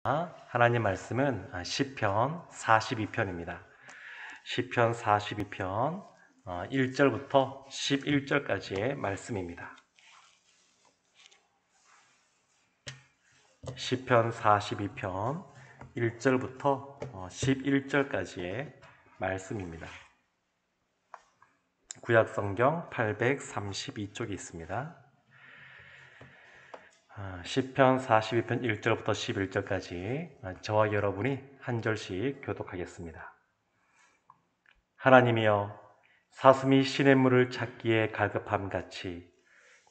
하나님 말씀은 시편 42편입니다. 시편 42편 1절부터 11절까지의 말씀입니다. 시편 42편 1절부터 11절까지의 말씀입니다. 구약성경 832쪽에 있습니다. 시편 42편 1절부터 11절까지 저와 여러분이 한 절씩 교독하겠습니다. 하나님이여, 사슴이 시냇물을 찾기에 갈급함같이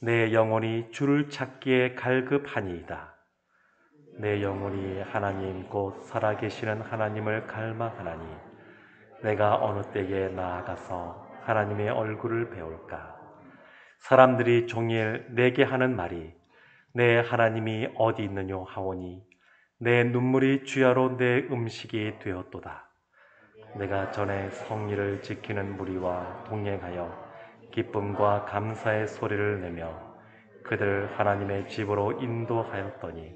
내 영혼이 주를 찾기에 갈급하니이다. 내 영혼이 하나님 곧 살아계시는 하나님을 갈망하나니 내가 어느 때에 나아가서 하나님의 얼굴을 배울까? 사람들이 종일 내게 하는 말이 내 하나님이 어디 있느뇨 하오니 내 눈물이 주야로 내 음식이 되었도다. 내가 전에 성리를 지키는 무리와 동행하여 기쁨과 감사의 소리를 내며 그들 하나님의 집으로 인도하였더니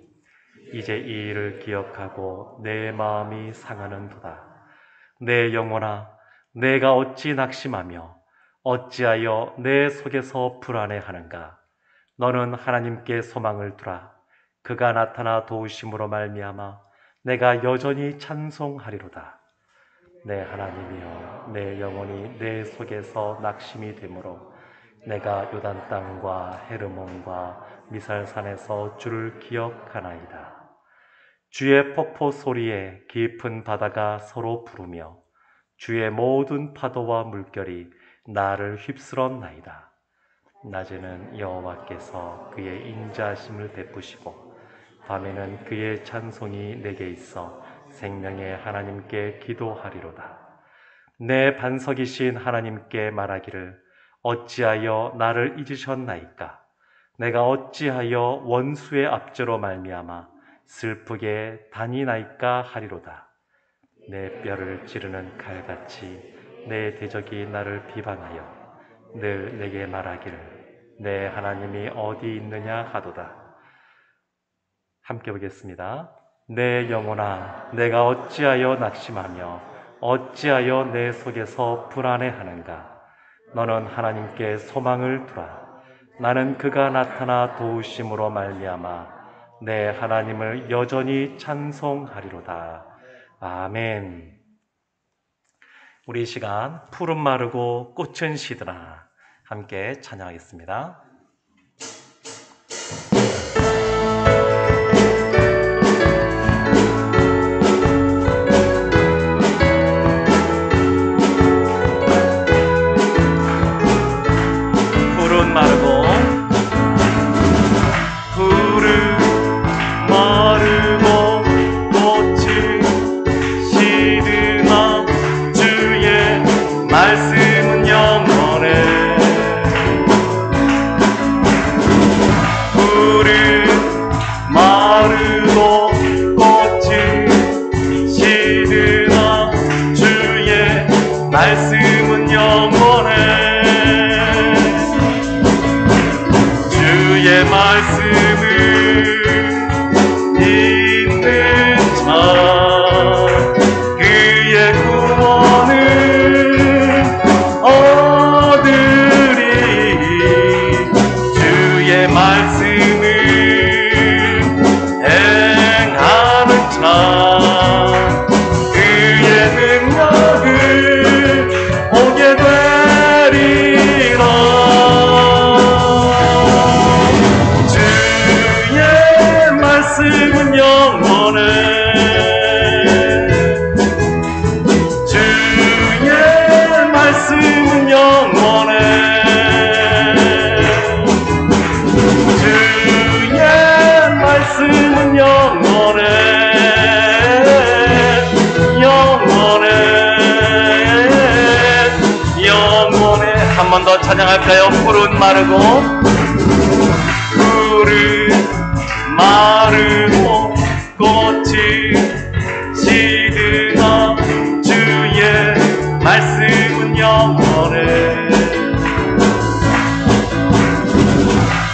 이제 이 일을 기억하고 내 마음이 상하는도다. 내 영혼아, 내가 어찌 낙심하며 어찌하여 내 속에서 불안해하는가? 너는 하나님께 소망을 두라. 그가 나타나 도우심으로 말미암아 내가 여전히 찬송하리로다. 내 하나님이여, 내 영혼이 내 속에서 낙심이 되므로 내가 요단 땅과 헤르몬과 미살산에서 주를 기억하나이다. 주의 폭포 소리에 깊은 바다가 서로 부르며 주의 모든 파도와 물결이 나를 휩쓸었나이다. 낮에는 여호와께서 그의 인자하심을 베푸시고 밤에는 그의 찬송이 내게 있어 생명의 하나님께 기도하리로다. 내 반석이신 하나님께 말하기를 어찌하여 나를 잊으셨나이까? 내가 어찌하여 원수의 압제로 말미암아 슬프게 다니나이까 하리로다. 내 뼈를 찌르는 칼같이 내 대적이 나를 비방하여 늘 내게 말하기를 내 하나님이 어디 있느냐 하도다. 함께 보겠습니다. 내 영혼아, 내가 어찌하여 낙심하며 어찌하여 내 속에서 불안해하는가? 너는 하나님께 소망을 두라. 나는 그가 나타나 도우심으로 말미암아 내 하나님을 여전히 찬송하리로다. 아멘. 우리 이 시간 푸른 마르고 꽃은 시드라 함께 찬양하겠습니다. 푸른 마르고 꽃이 시드나 주의 말씀은 영원해. 마르고 꽃이 시드나 주의 말씀은 영원해. 주의 말씀은 있는 자 그의 구원을 얻으리. 주의 말씀을 그의 능력을 보게 되리라. 주의 말씀은 영원해. 주의 말씀은 영원해. 주의 말씀은 영원해. 한 번 더 찬양할까요? 푸른 마르고 꽃이 시드나 주의 말씀은 영원해.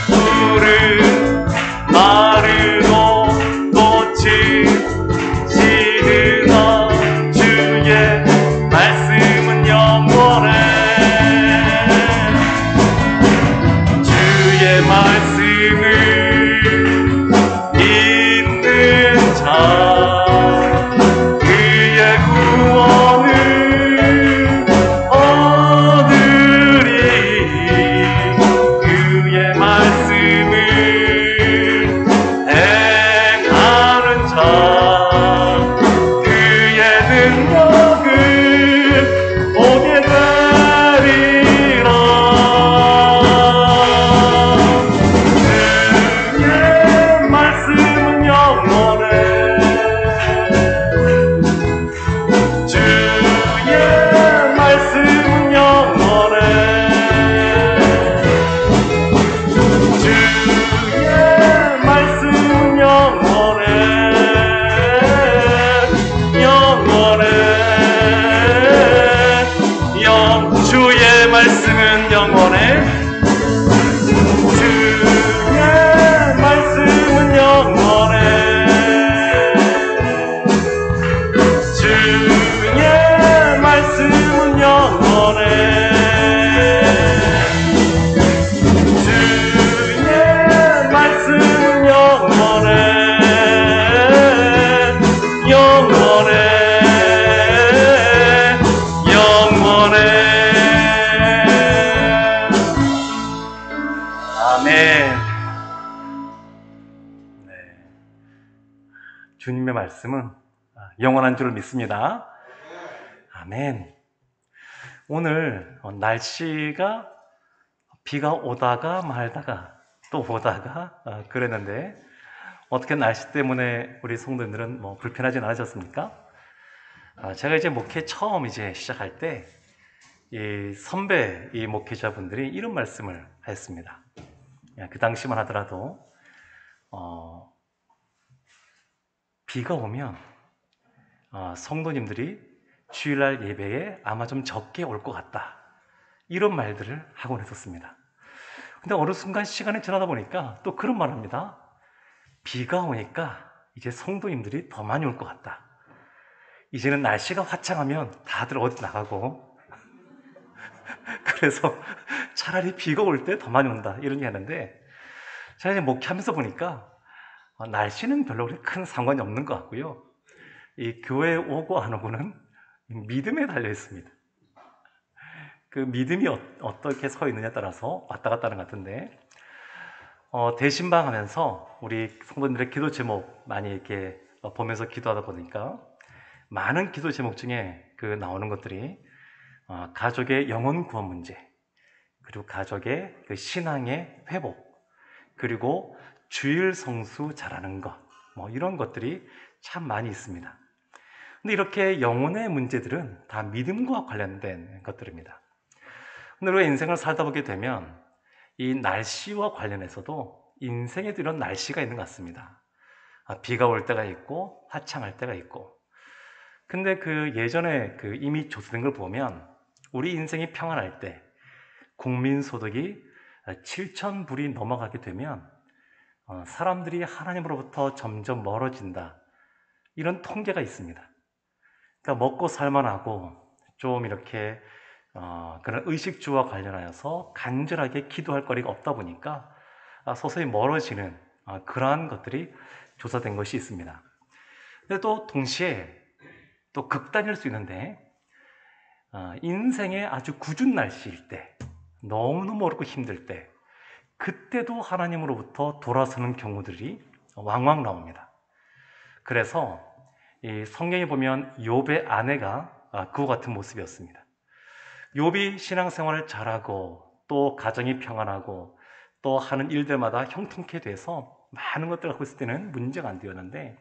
푸른 마르고 꽃이 말씀은 영원한 줄 믿습니다. 아멘. 오늘 날씨가 비가 오다가 말다가 또 오다가 그랬는데 어떻게 날씨 때문에 우리 성도님들은 불편하진 않으셨습니까? 제가 이제 목회 처음 시작할 때 이 선배 목회자분들이 이런 말씀을 했습니다. 그 당시만 하더라도 비가 오면 성도님들이 주일날 예배에 아마 좀 적게 올 것 같다, 이런 말들을 하곤 했었습니다. 근데 어느 순간 시간이 지나다 보니까 또 그런 말 합니다. 비가 오니까 이제 성도님들이 더 많이 올 것 같다. 이제는 날씨가 화창하면 다들 어디 나가고 그래서 차라리 비가 올 때 더 많이 온다, 이런 얘기 하는데, 제가 이제 목회하면서 보니까 날씨는 별로 그렇게 큰 상관이 없는 것 같고요, 이 교회에 오고 안 오고는 믿음에 달려 있습니다. 그 믿음이 어떻게 서 있느냐에 따라서 왔다 갔다 하는 것 같은데, 대신방 하면서 우리 성도님들의 기도 제목 많이 이렇게 보면서 기도하다 보니까 많은 기도 제목 중에 나오는 것들이 가족의 영혼 구원 문제, 그리고 가족의 그 신앙의 회복, 그리고 주일 성수 잘하는 것, 이런 것들이 참 많이 있습니다. 근데 이렇게 영혼의 문제들은 다 믿음과 관련된 것들입니다. 근데 우리가 인생을 살다 보게 되면 이 날씨와 관련해서도 인생에도 이런 날씨가 있는 것 같습니다. 비가 올 때가 있고 화창할 때가 있고. 근데 예전에 이미 조사된 걸 보면 우리 인생이 평안할 때 국민소득이 7,000불이 넘어가게 되면 사람들이 하나님으로부터 점점 멀어진다, 이런 통계가 있습니다. 그러니까 먹고 살만하고 좀 이렇게 그런 의식주와 관련하여서 간절하게 기도할 거리가 없다 보니까 서서히 멀어지는 그러한 것들이 조사된 것이 있습니다. 근데 또 동시에 또 극단일 수 있는데, 인생의 아주 궂은 날씨일 때, 너무너무 어렵고 힘들 때, 그때도 하나님으로부터 돌아서는 경우들이 왕왕 나옵니다. 그래서 이 성경에 보면 욥의 아내가 그와 같은 모습이었습니다. 욥이 신앙생활을 잘하고 또 가정이 평안하고 또 하는 일들마다 형통케 돼서 많은 것들을 갖고 있을 때는 문제가 안 되었는데,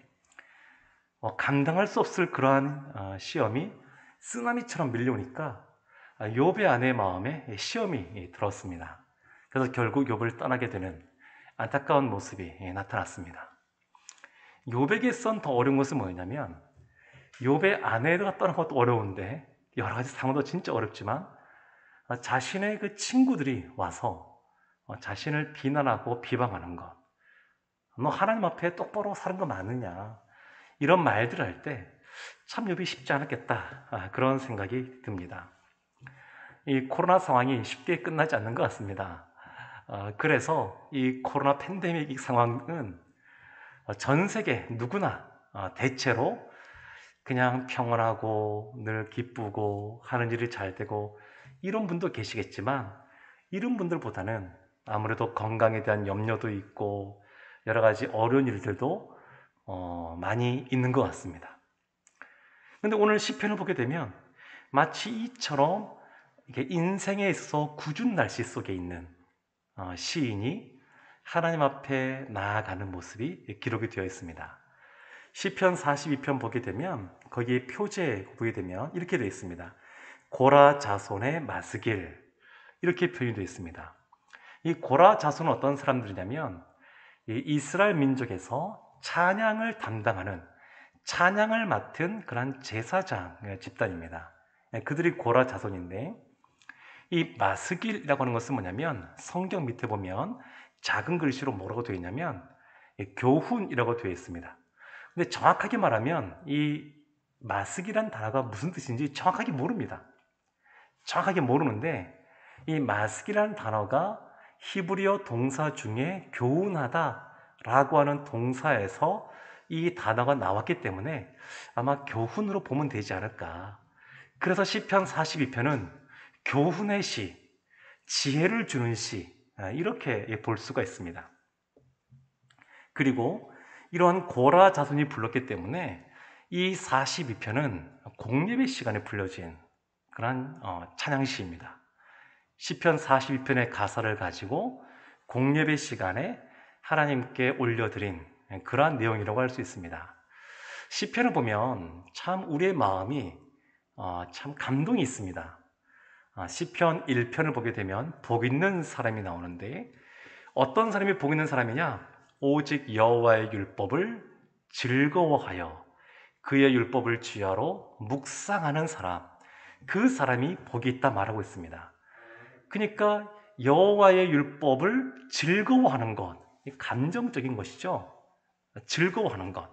감당할 수 없을 그러한 시험이 쓰나미처럼 밀려오니까 욥의 아내의 마음에 시험이 들었습니다. 그래서 결국 욥을 떠나게 되는 안타까운 모습이 나타났습니다. 욥에게선 더 어려운 것은 뭐냐면, 욥의 아내가 떠난 것도 어려운데 여러 가지 상황도 진짜 어렵지만 자신의 그 친구들이 와서 자신을 비난하고 비방하는 것, 너 하나님 앞에 똑바로 사는 거 맞느냐, 이런 말들을 할 때 참 욥이 쉽지 않았겠다, 그런 생각이 듭니다. 이 코로나 상황이 쉽게 끝나지 않는 것 같습니다. 그래서 이 코로나 팬데믹 상황은 전 세계 누구나 대체로 그냥 평안하고 늘 기쁘고 하는 일이 잘 되고 이런 분도 계시겠지만, 이런 분들보다는 아무래도 건강에 대한 염려도 있고 여러 가지 어려운 일들도 많이 있는 것 같습니다. 그런데 오늘 시편을 보게 되면 마치 이처럼 이렇게 인생에 있어서 궂은 날씨 속에 있는 시인이 하나님 앞에 나아가는 모습이 기록이 되어 있습니다. 시편 42편 보게 되면 거기에 표제에 보게 되면 이렇게 되어 있습니다. 고라 자손의 마스길, 이렇게 표현이 되어 있습니다. 이 고라 자손은 어떤 사람들이냐면 이 이스라엘 민족에서 찬양을 담당하는, 찬양을 맡은 그런 제사장 집단입니다. 그들이 고라 자손인데, 이 마스길이라고 하는 것은 뭐냐면 성경 밑에 보면 작은 글씨로 뭐라고 되어 있냐면 교훈이라고 되어 있습니다. 근데 정확하게 말하면 이 마스기란 단어가 무슨 뜻인지 정확하게 모릅니다. 정확하게 모르는데, 이 마스기라는 단어가 히브리어 동사 중에 교훈하다라고 하는 동사에서 이 단어가 나왔기 때문에 아마 교훈으로 보면 되지 않을까. 그래서 시편 42편은 교훈의 시, 지혜를 주는 시, 이렇게 볼 수가 있습니다. 그리고 이러한 고라 자손이 불렀기 때문에 이 42편은 공예배 시간에 불려진 그런 찬양시입니다. 시편 42편의 가사를 가지고 공예배 시간에 하나님께 올려드린 그러한 내용이라고 할 수 있습니다. 시편을 보면 참 우리의 마음이 참 감동이 있습니다. 시편 1편을 보게 되면 복 있는 사람이 나오는데 어떤 사람이 복 있는 사람이냐? 오직 여호와의 율법을 즐거워하여 그의 율법을 주야로 묵상하는 사람, 그 사람이 복이 있다 말하고 있습니다. 그러니까 여호와의 율법을 즐거워하는 것, 감정적인 것이죠. 즐거워하는 것,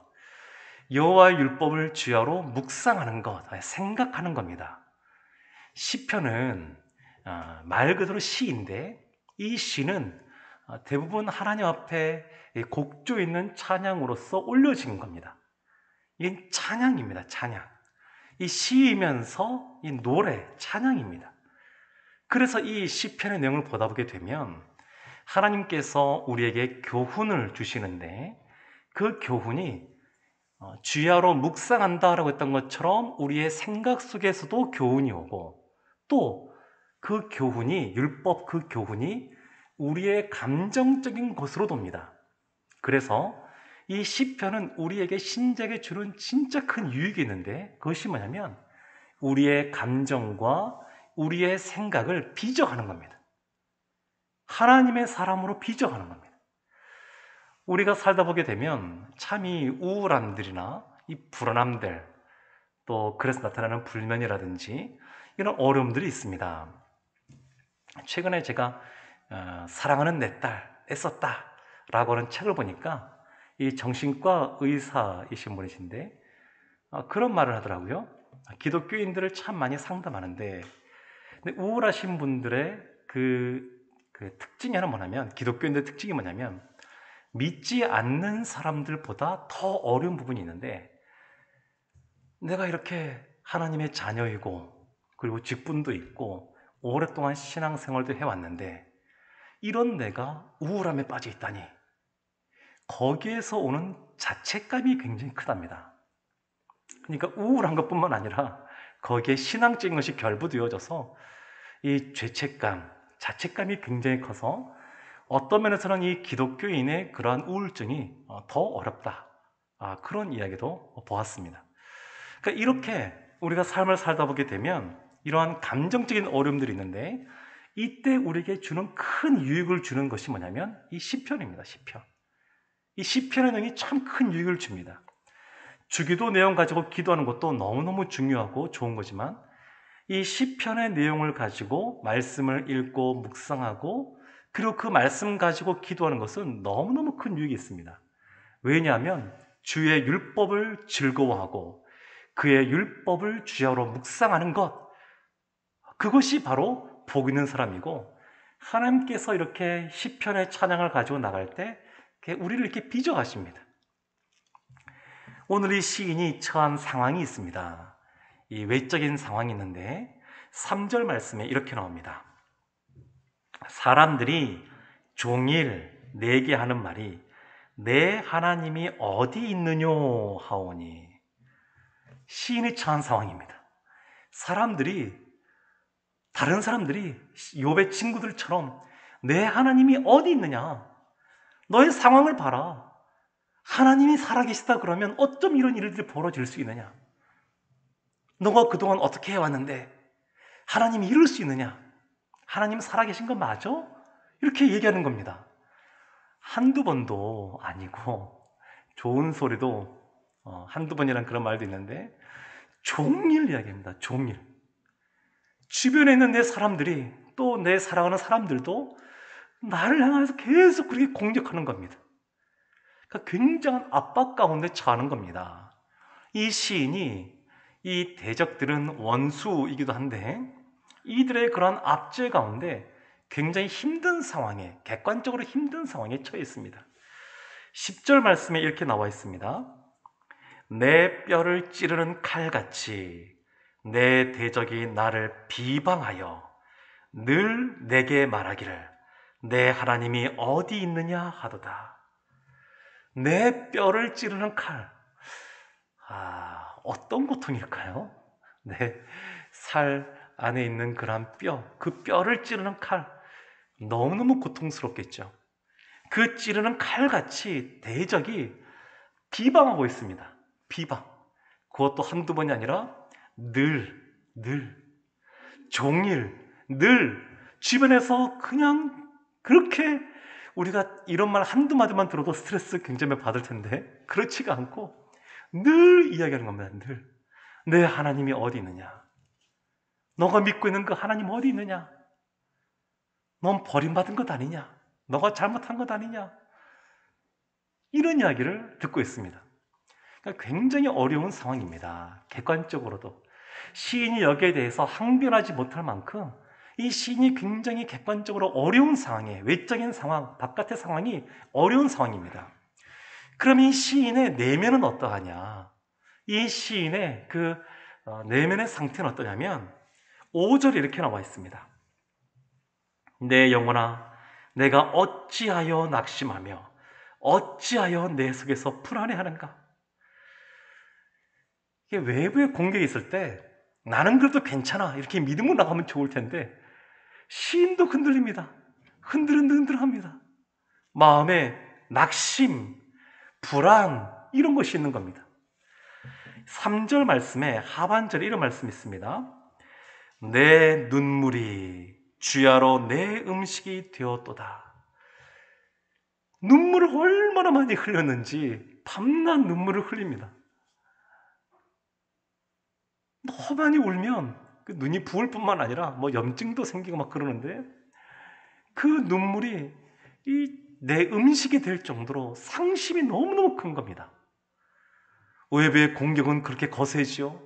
여호와의 율법을 주야로 묵상하는 것, 생각하는 겁니다. 시편은 말 그대로 시인데 이 시는 대부분 하나님 앞에 곡조 있는 찬양으로서 올려진 겁니다. 이게 찬양입니다. 찬양. 이 시이면서 이 노래, 찬양입니다. 그래서 이 시편의 내용을 보다 보게 되면 하나님께서 우리에게 교훈을 주시는데 그 교훈이 주야로 묵상한다라고 했던 것처럼 우리의 생각 속에서도 교훈이 오고 또 그 교훈이 율법 그 교훈이 우리의 감정적인 것으로 돕니다. 그래서 이 시편은 우리에게 신자에게 주는 진짜 큰 유익이 있는데 그것이 뭐냐면 우리의 감정과 우리의 생각을 비정하는 겁니다. 하나님의 사람으로 비정하는 겁니다. 우리가 살다 보게 되면 참 이 우울함들이나 이 불안함들 또 그래서 나타나는 불면이라든지 이런 어려움들이 있습니다. 최근에 제가 사랑하는 내 딸 애썼다 라고 하는 책을 보니까 이 정신과 의사이신 분이신데 그런 말을 하더라고요. 기독교인들을 참 많이 상담하는데 근데 우울하신 분들의 그 특징이 하나 뭐냐면 기독교인들의 특징이 뭐냐면 믿지 않는 사람들보다 더 어려운 부분이 있는데 내가 이렇게 하나님의 자녀이고 그리고 직분도 있고 오랫동안 신앙생활도 해왔는데 이런 내가 우울함에 빠져 있다니 거기에서 오는 자책감이 굉장히 크답니다. 그러니까 우울한 것뿐만 아니라 거기에 신앙적인 것이 결부되어져서 이 죄책감, 자책감이 굉장히 커서 어떤 면에서는 이 기독교인의 그러한 우울증이 더 어렵다. 그런 이야기도 보았습니다. 그러니까 이렇게 우리가 삶을 살다 보게 되면 이러한 감정적인 어려움들이 있는데 이때 우리에게 주는 큰 유익을 주는 것이 뭐냐면 이 시편입니다. 시편. 이 시편의 내용이 참 큰 유익을 줍니다. 주기도 내용 가지고 기도하는 것도 너무너무 중요하고 좋은 거지만 이 시편의 내용을 가지고 말씀을 읽고 묵상하고 그리고 그 말씀 가지고 기도하는 것은 너무너무 큰 유익이 있습니다. 왜냐하면 주의 율법을 즐거워하고 그의 율법을 주야로 묵상하는 것 그것이 바로 복 있는 사람이고 하나님께서 이렇게 시편의 찬양을 가지고 나갈 때 우리를 이렇게 빚어가십니다. 오늘 이 시인이 처한 상황이 있습니다. 이 외적인 상황이 있는데 3절 말씀에 이렇게 나옵니다. 사람들이 종일 내게 하는 말이 내 하나님이 어디 있느뇨 하오니 시인이 처한 상황입니다. 다른 사람들이 욥의 친구들처럼 내 하나님이 어디 있느냐? 너의 상황을 봐라. 하나님이 살아계시다 그러면 어쩜 이런 일들이 벌어질 수 있느냐? 너가 그동안 어떻게 해왔는데 하나님이 이럴 수 있느냐? 하나님 살아계신 거 맞아? 이렇게 얘기하는 겁니다. 한두 번도 아니고 좋은 소리도 한두 번이란 그런 말도 있는데 종일 이야기합니다. 종일. 주변에 있는 내 사람들이 또 내 사랑하는 사람들도 나를 향해서 계속 그렇게 공격하는 겁니다. 그러니까 굉장한 압박 가운데 처하는 겁니다. 이 시인이 이 대적들은 원수이기도 한데 이들의 그런 압제 가운데 굉장히 힘든 상황에 객관적으로 힘든 상황에 처해 있습니다. 10절 말씀에 이렇게 나와 있습니다. 내 뼈를 찌르는 칼같이 내 대적이 나를 비방하여 늘 내게 말하기를 내 하나님이 어디 있느냐 하도다. 내 뼈를 찌르는 칼. 어떤 고통일까요? 내 살 안에 있는 그런 뼈, 그 뼈를 찌르는 칼. 너무너무 고통스럽겠죠. 그 찌르는 칼같이 대적이 비방하고 있습니다. 비방. 그것도 한두 번이 아니라 늘, 종일, 늘 주변에서 그냥 그렇게 우리가 이런 말 한두 마디만 들어도 스트레스 굉장히 받을 텐데 그렇지가 않고 늘 이야기하는 겁니다. 늘. 내 하나님이 어디 있느냐? 너가 믿고 있는 그 하나님 어디 있느냐? 넌 버림받은 것 아니냐? 너가 잘못한 것 아니냐? 이런 이야기를 듣고 있습니다. 그러니까 굉장히 어려운 상황입니다. 객관적으로도. 시인이 여기에 대해서 항변하지 못할 만큼 이 시인이 굉장히 객관적으로 어려운 상황이에요. 외적인 상황, 바깥의 상황이 어려운 상황입니다. 그럼 이 시인의 내면은 어떠하냐? 이 시인의 그 내면의 상태는 어떠냐면 5절에 이렇게 나와 있습니다. 내 영혼아, 내가 어찌하여 낙심하며 어찌하여 내 속에서 불안해하는가? 이게 외부의 공격이 있을 때 나는 그래도 괜찮아 이렇게 믿음으로 나가면 좋을 텐데 시인도 흔들립니다. 흔들합니다. 마음에 낙심, 불안 이런 것이 있는 겁니다. 3절 말씀에 하반절에 이런 말씀이 있습니다. 내 눈물이 주야로 내 음식이 되었도다. 눈물을 얼마나 많이 흘렸는지 밤낮 눈물을 흘립니다. 너무 많이 울면 그 눈이 부을 뿐만 아니라 뭐 염증도 생기고 막 그러는데 그 눈물이 내 음식이 될 정도로 상심이 너무너무 큰 겁니다. 외부의 공격은 그렇게 거세지요.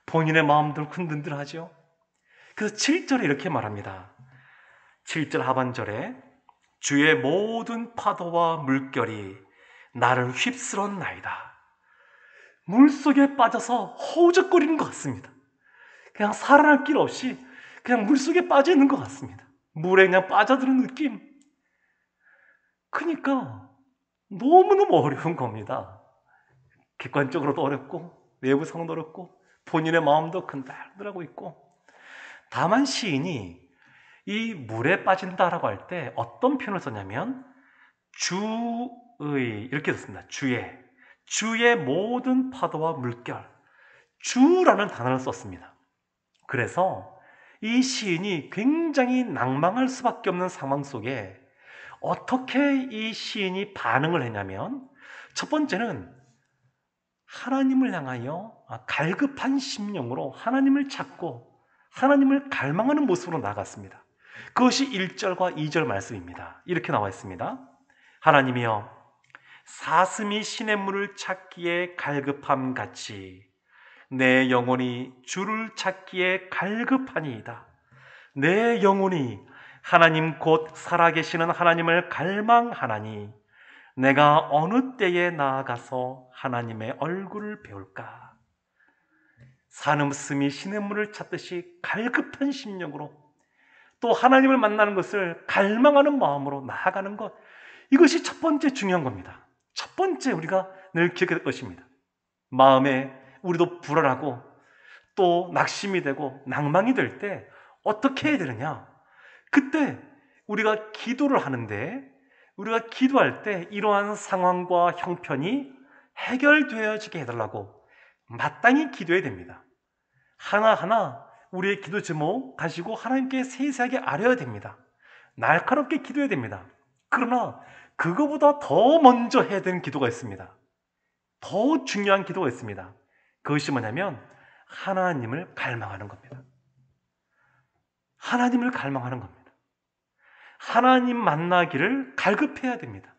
본인의 마음도 흔들흔들하죠. 그래서 7절에 이렇게 말합니다. 7절 하반절에 주의 모든 파도와 물결이 나를 휩쓸었나이다. 물속에 빠져서 허우적거리는 것 같습니다. 그냥 살아날 길 없이 그냥 물속에 빠져 있는 것 같습니다. 물에 그냥 빠져드는 느낌. 그러니까 너무너무 어려운 겁니다. 객관적으로도 어렵고 외부 상황도 어렵고 본인의 마음도 근달근달하고 있고 다만 시인이 이 물에 빠진다라고 할 때 어떤 표현을 썼냐면 주의 이렇게 썼습니다. 주의 모든 파도와 물결 주라는 단어를 썼습니다. 그래서 이 시인이 굉장히 낭망할 수밖에 없는 상황 속에 어떻게 이 시인이 반응을 했냐면 첫 번째는 하나님을 향하여 갈급한 심령으로 하나님을 찾고 하나님을 갈망하는 모습으로 나갔습니다. 그것이 1절과 2절 말씀입니다. 이렇게 나와 있습니다. 하나님이여 사슴이 시냇물을 찾기에 갈급함 같이 내 영혼이 주를 찾기에 갈급하니이다. 내 영혼이 하나님 곧 살아계시는 하나님을 갈망하나니 내가 어느 때에 나아가서 하나님의 얼굴을 배울까? 사슴이 시냇물을 찾듯이 갈급한 심령으로 또 하나님을 만나는 것을 갈망하는 마음으로 나아가는 것, 이것이 첫 번째 중요한 겁니다. 첫 번째 우리가 늘 기억해야 될 것입니다. 마음에 우리도 불안하고 또 낙심이 되고 낭망이 될 때 어떻게 해야 되느냐? 그때 우리가 기도를 하는데 우리가 기도할 때 이러한 상황과 형편이 해결되어지게 해달라고 마땅히 기도해야 됩니다. 하나하나 우리의 기도 제목 가지고 하나님께 세세하게 아뢰어야 됩니다. 날카롭게 기도해야 됩니다. 그러나 그거보다 더 먼저 해야 되는 기도가 있습니다. 더 중요한 기도가 있습니다. 그것이 뭐냐면 하나님을 갈망하는 겁니다. 하나님을 갈망하는 겁니다. 하나님 만나기를 갈급해야 됩니다.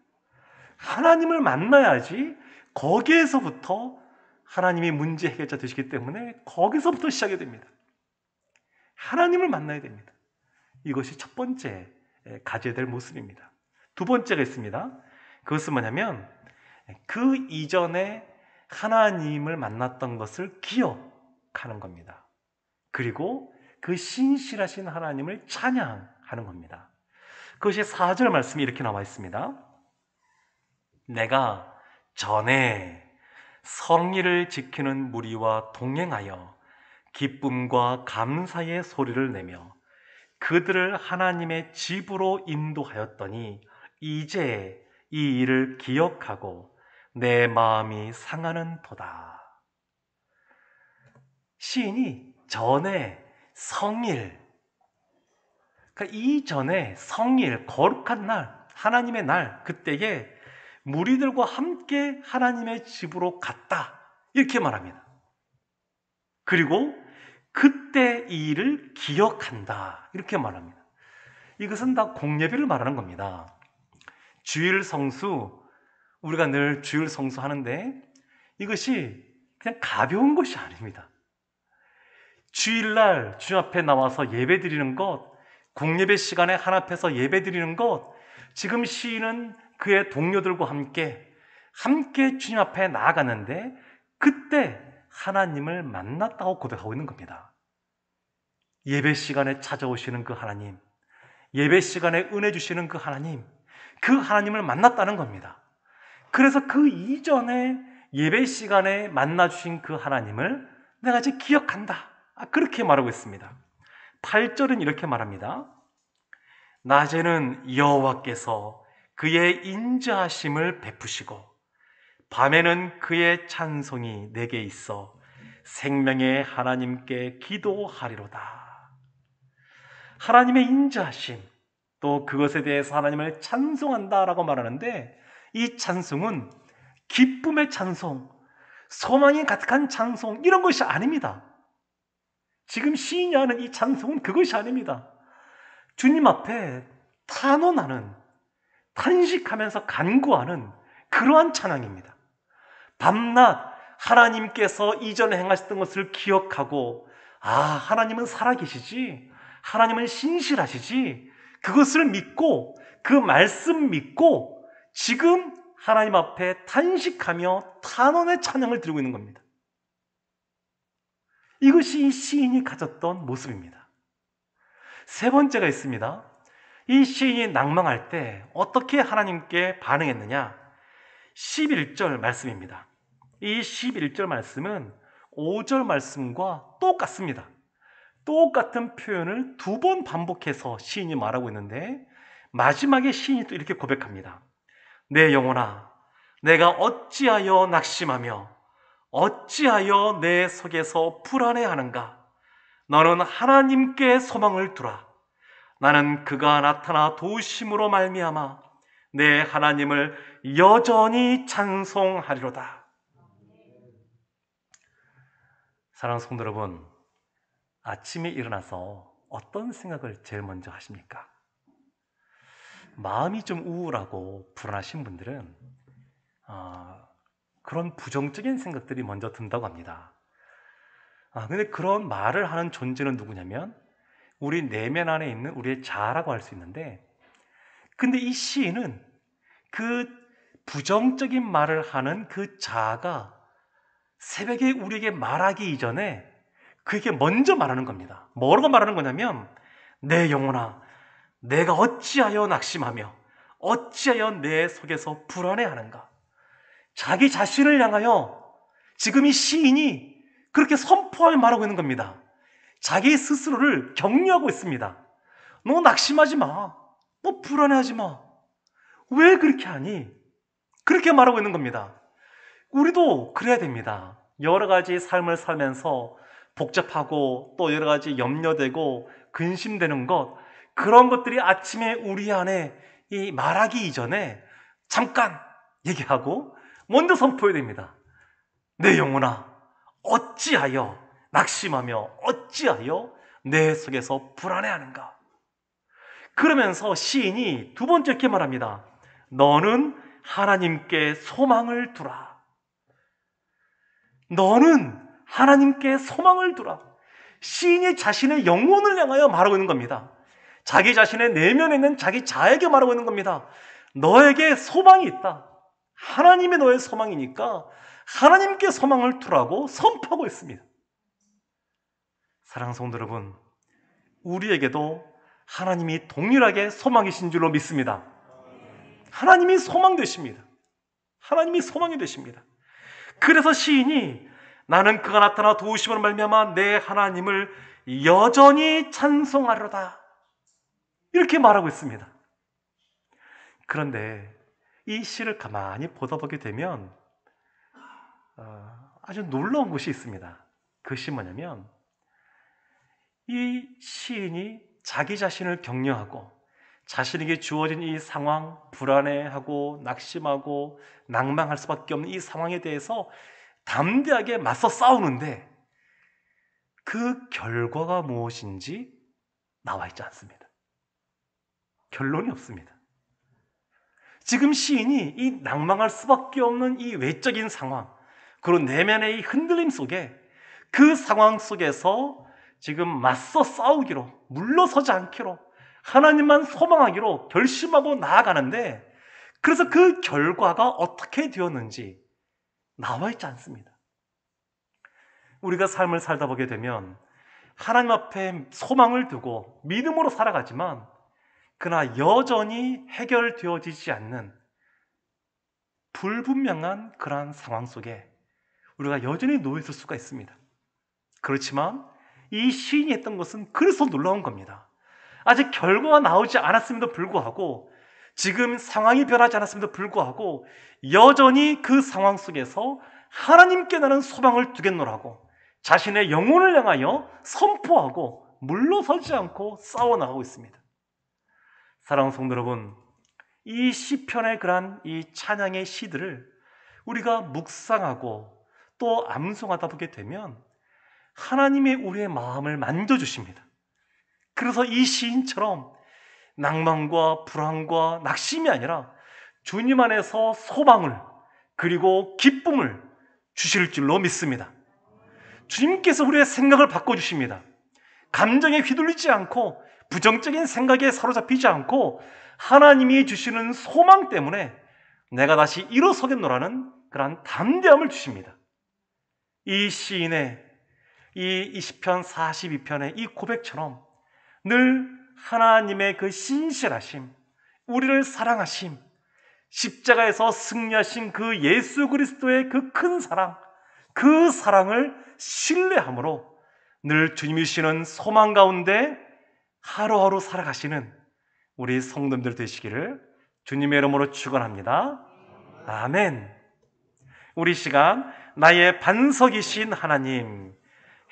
하나님을 만나야지 거기에서부터 하나님이 문제 해결자 되시기 때문에 거기서부터 시작이 됩니다. 하나님을 만나야 됩니다. 이것이 첫 번째 가져야 될 모습입니다. 두 번째가 있습니다. 그것은 뭐냐면 그 이전에 하나님을 만났던 것을 기억하는 겁니다. 그리고 그 신실하신 하나님을 찬양하는 겁니다. 그것이 4절 말씀이 이렇게 나와 있습니다. 내가 전에 성의를 지키는 무리와 동행하여 기쁨과 감사의 소리를 내며 그들을 하나님의 집으로 인도하였더니 이제 이 일을 기억하고 내 마음이 상하는 도다. 시인이 전에 성일, 그러니까 이전에 성일, 거룩한 날, 하나님의 날, 그때에 무리들과 함께 하나님의 집으로 갔다, 이렇게 말합니다. 그리고 그때 이 일을 기억한다, 이렇게 말합니다. 이것은 다 공예배를 말하는 겁니다. 주일 성수, 우리가 늘 주일 성수 하는데 이것이 그냥 가벼운 것이 아닙니다. 주일날 주님 앞에 나와서 예배 드리는 것, 공예배 시간에 하나 앞에서 예배 드리는 것, 지금 시인은 그의 동료들과 함께 주님 앞에 나아가는데 그때 하나님을 만났다고 고백하고 있는 겁니다. 예배 시간에 찾아오시는 그 하나님, 예배 시간에 은혜 주시는 그 하나님을 만났다는 겁니다. 그래서 그 이전에 예배 시간에 만나주신 그 하나님을 내가 이제 기억한다, 그렇게 말하고 있습니다. 8절은 이렇게 말합니다. 낮에는 여호와께서 그의 인자하심을 베푸시고 밤에는 그의 찬송이 내게 있어 생명의 하나님께 기도하리로다. 하나님의 인자하심, 또 그것에 대해서 하나님을 찬송한다라고 말하는데, 이 찬송은 기쁨의 찬송, 소망이 가득한 찬송, 이런 것이 아닙니다. 지금 시인이 하는 이 찬송은 그것이 아닙니다. 주님 앞에 탄원하는, 탄식하면서 간구하는 그러한 찬양입니다. 밤낮 하나님께서 이전에 행하셨던 것을 기억하고, 하나님은 살아계시지, 하나님은 신실하시지, 그것을 믿고, 그 말씀 믿고 지금 하나님 앞에 탄식하며 탄원의 찬양을 드리고 있는 겁니다. 이것이 이 시인이 가졌던 모습입니다. 세 번째가 있습니다. 이 시인이 낭망할 때 어떻게 하나님께 반응했느냐? 11절 말씀입니다. 이 11절 말씀은 5절 말씀과 똑같습니다. 똑같은 표현을 두 번 반복해서 시인이 말하고 있는데, 마지막에 시인이 또 이렇게 고백합니다. 내 영혼아, 내가 어찌하여 낙심하며 어찌하여 내 속에서 불안해하는가? 너는 하나님께 소망을 두라. 나는 그가 나타나 도우심으로 말미암아 내 하나님을 여전히 찬송하리로다. 사랑하는 성도 여러분, 아침에 일어나서 어떤 생각을 제일 먼저 하십니까? 마음이 좀 우울하고 불안하신 분들은 그런 부정적인 생각들이 먼저 든다고 합니다. 근데 그런 말을 하는 존재는 누구냐면 우리 내면 안에 있는 우리의 자아라고 할 수 있는데, 근데 이 시인은 그 부정적인 말을 하는 그 자아가 새벽에 우리에게 말하기 이전에 그에게 먼저 말하는 겁니다. 뭐라고 말하는 거냐면, 내 영혼아, 내가 어찌하여 낙심하며 어찌하여 내 속에서 불안해하는가? 자기 자신을 향하여 지금 이 시인이 그렇게 선포하며 말하고 있는 겁니다. 자기 스스로를 격려하고 있습니다. 너 낙심하지 마. 너 불안해하지 마. 왜 그렇게 하니? 그렇게 말하고 있는 겁니다. 우리도 그래야 됩니다. 여러 가지 삶을 살면서 복잡하고 또 여러 가지 염려되고 근심되는 것, 그런 것들이 아침에 우리 안에 이 말하기 이전에 잠깐 얘기하고 먼저 선포해야 됩니다. 내 영혼아, 어찌하여 낙심하며 어찌하여 내 속에서 불안해하는가? 그러면서 시인이 두 번째 이렇게 말합니다. 너는 하나님께 소망을 두라. 너는 하나님께 소망을 두라. 시인이 자신의 영혼을 향하여 말하고 있는 겁니다. 자기 자신의 내면에 있는 자기 자에게 말하고 있는 겁니다. 너에게 소망이 있다. 하나님이 너의 소망이니까 하나님께 소망을 두라고 선포하고 있습니다. 사랑하는 성도 여러분, 우리에게도 하나님이 동일하게 소망이신 줄로 믿습니다. 하나님이 소망 되십니다. 하나님이 소망이 되십니다. 그래서 시인이 나는 그가 나타나 도우심으로 말미암아 내 하나님을 여전히 찬송하려다 이렇게 말하고 있습니다. 그런데 이 시를 가만히 보다 보게 되면 아주 놀라운 것이 있습니다. 그것이 뭐냐면 이 시인이 자기 자신을 격려하고 자신에게 주어진 이 상황, 불안해하고 낙심하고 낭망할 수밖에 없는 이 상황에 대해서 담대하게 맞서 싸우는데 그 결과가 무엇인지 나와 있지 않습니다. 결론이 없습니다. 지금 시인이 이 낭망할 수밖에 없는 이 외적인 상황, 그리고 내면의 이 흔들림 속에 그 상황 속에서 지금 맞서 싸우기로, 물러서지 않기로, 하나님만 소망하기로 결심하고 나아가는데 그래서 그 결과가 어떻게 되었는지 나와 있지 않습니다. 우리가 삶을 살다 보게 되면 하나님 앞에 소망을 두고 믿음으로 살아가지만 그러나 여전히 해결되어지지 않는 불분명한 그러한 상황 속에 우리가 여전히 놓여 있을 수가 있습니다. 그렇지만 이 시인이 했던 것은 그래서 놀라운 겁니다. 아직 결과가 나오지 않았음에도 불구하고 지금 상황이 변하지 않았음에도 불구하고 여전히 그 상황 속에서 하나님께 나는 소망을 두겠노라고 자신의 영혼을 향하여 선포하고 물러서지 않고 싸워나가고 있습니다. 사랑하는 성도 여러분, 이 시편의 그러한 이 찬양의 시들을 우리가 묵상하고 또 암송하다 보게 되면 하나님의 우리의 마음을 만져주십니다. 그래서 이 시인처럼 낭만과 불안과 낙심이 아니라 주님 안에서 소망을 그리고 기쁨을 주실 줄로 믿습니다. 주님께서 우리의 생각을 바꿔주십니다. 감정에 휘둘리지 않고 부정적인 생각에 사로잡히지 않고 하나님이 주시는 소망 때문에 내가 다시 일어서겠노라는 그러한 담대함을 주십니다. 이 시인의 이 시편 42편의 이 고백처럼 늘 하나님의 그 신실하심, 우리를 사랑하심, 십자가에서 승리하신 그 예수 그리스도의 그 큰 사랑, 그 사랑을 신뢰함으로 늘 주님이 주시는 소망 가운데 하루하루 살아가시는 우리 성도님들 되시기를 주님의 이름으로 축원합니다. 아멘. 우리 시간 나의 반석이신 하나님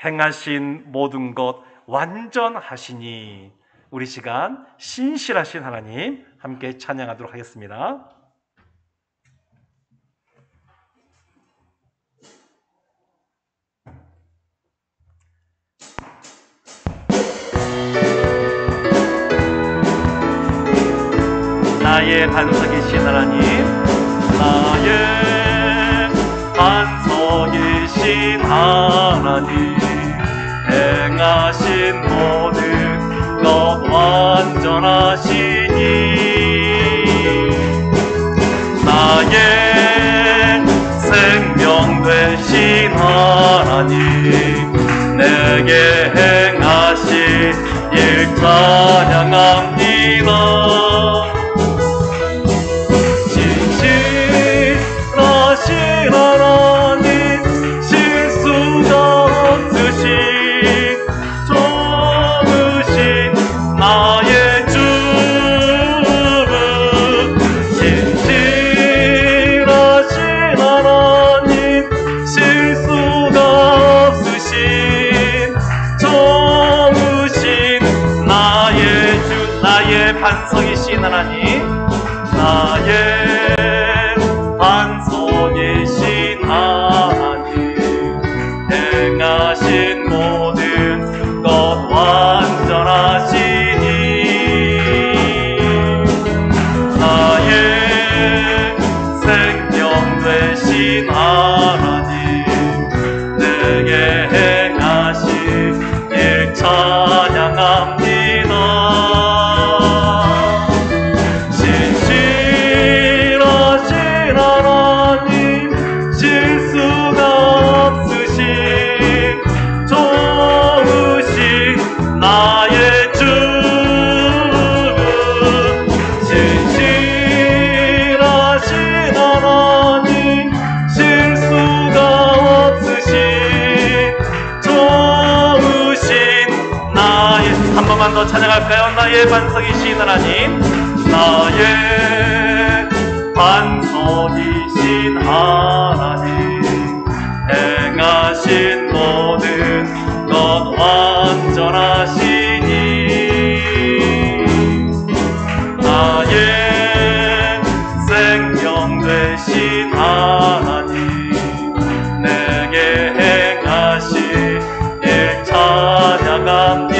행하신 모든 것 완전하시니 우리 시간 신실하신 하나님 함께 찬양하도록 하겠습니다. 나의 반석이신 하나님, 나의 반석이신 하나님 행하신 모든 것 완전하시니 나의 생명 되신 하나님 내게 행하신 일 찬양합니다. 진실하신 하나님 실수가 없으신 좋으신 나의 주는 진실하신 하나님 실수가 없으신 좋으신 나의 주 나의 반석이신 하나님 나의 반석이신 하나님 행하신 모든 것 완전하시니 나의 생명 되신 하나님 내게 행하신 일 찬양합니다. 실수가 없으신 한 번만 더 찬양할까요? 나의 반석이신 하나님, 나의 반석이신 하나님, 행하신 모든 것 완전하시니 나의 생명 되신 하나님, 내게 행하신 일 찬양합니다.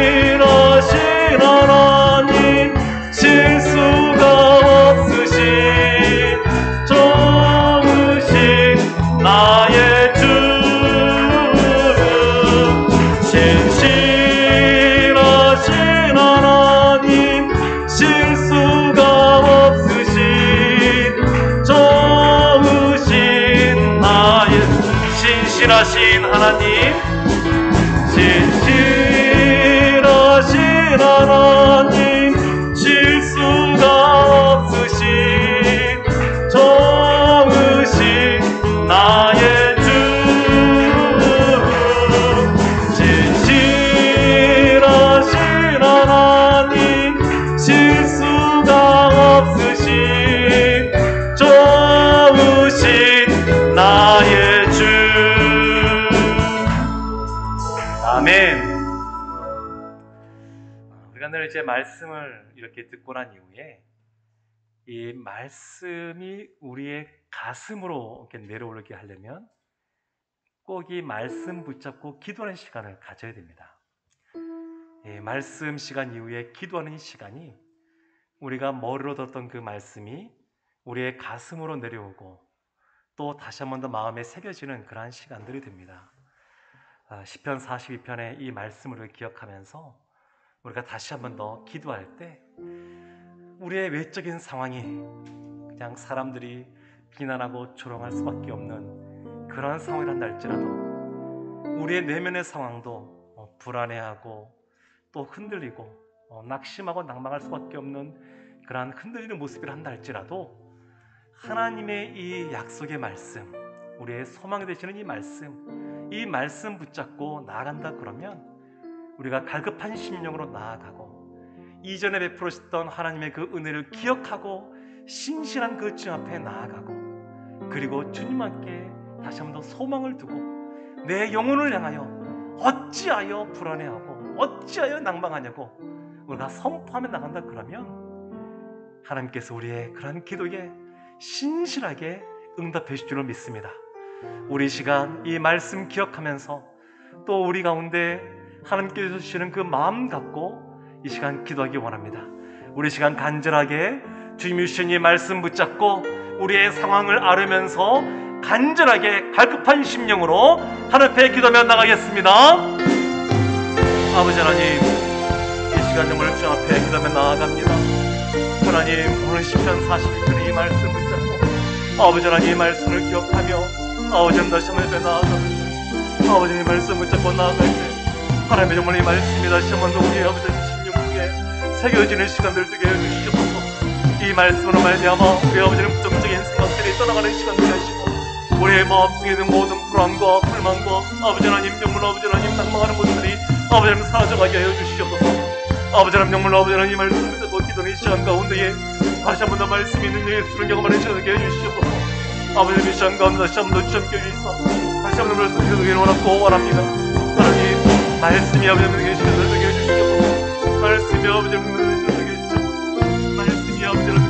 신실하신 하나님, 실수가 없으신 좋으신 나의 주, 신실하신 하나님, 실수가 없으신 좋으신 나의 신실하신 하나님, 신실하신 하나님, 실수가 없으신 좋으신 나의 주, 신실하신 하나님, 실수가 없으신 좋으신 나의 주. 아멘. 우리가 늘 이제 말씀을 이렇게 듣고 난 이후에 이 말씀이 우리의 가슴으로 이렇게 내려오게 하려면 꼭 이 말씀 붙잡고 기도하는 시간을 가져야 됩니다. 이 말씀 시간 이후에 기도하는 시간이 우리가 머리로 들었던 그 말씀이 우리의 가슴으로 내려오고 또 다시 한 번 더 마음에 새겨지는 그러한 시간들이 됩니다. 시편 42편의 이 말씀을 기억하면서 우리가 다시 한 번 더 기도할 때 우리의 외적인 상황이 그냥 사람들이 비난하고 조롱할 수밖에 없는 그런 상황이란다 할지라도 우리의 내면의 상황도 불안해하고 또 흔들리고 낙심하고 낭망할 수밖에 없는 그러한 흔들리는 모습이란다 할지라도 하나님의 이 약속의 말씀, 우리의 소망이 되시는 이 말씀 붙잡고 나아간다 그러면 우리가 갈급한 심령으로 나아가고 이전에 베풀으셨던 하나님의 그 은혜를 기억하고 신실한 그 주 앞에 나아가고 그리고 주님 함께 다시 한 번 더 소망을 두고 내 영혼을 향하여 어찌하여 불안해하고 어찌하여 낭망하냐고 우리가 선포하며 나간다 그러면 하나님께서 우리의 그런 기도에 신실하게 응답해 주실 줄 믿습니다. 우리 시간 이 말씀 기억하면서 또 우리 가운데 하나님께서 주시는 그 마음 갖고 이 시간 기도하기 원합니다. 우리 시간 간절하게 주님이 주신 이 말씀 붙잡고 우리의 상황을 앓으면서 간절하게 갈급한 심령으로 하나님 앞에 기도하며 나가겠습니다. 아버지 하나님, 이 시간 정말 주 앞에 기도하며 나아갑니다. 하나님, 오늘 시편 42편의 이 말씀 붙잡고 아버지 하나님 이 말씀을 기억하며 아버지 하나님 다시 한번 앞에 나아갑니다. 아버지 하나님 말씀 붙잡고 나아갈 때 하나님의 정말 이 말씀이 다시 한번 우리 아버지 심령 속에 새겨지는 시간들 되게 해주시옵소서. 이 말씀으로 말미암아 우리 아버지는 부정적인 생각들이 떠나가는 시간들이 하시고 우리의 마음속에 있는 모든 불안과 불만과 아버지 하나님 정말 아버지 하나님 낭망하는 모습들이 아버지 하나님 사라져가게 하여 주시옵소서. 아버지 하나님 정말 아버지 하나님 이 말씀 붙잡고 기도하는 시간 가운데에 다시 한 번 더 말씀이 있는 예수를 경험하는 시간을 하게 해주시옵소서. 아버지 하나님 이 시간 가운데 다시 한 번 더 주님께 해주시옵소서. 다시 한 번 더 말씀 기도하기를 원하고 원합니다. 하나님 말씀이 아버지 하나님께 시간을 되게 해주시옵소서. 말씀이 아버지 하나님께 시간을 되게 해주시옵소서. 말씀이 아버지 하나님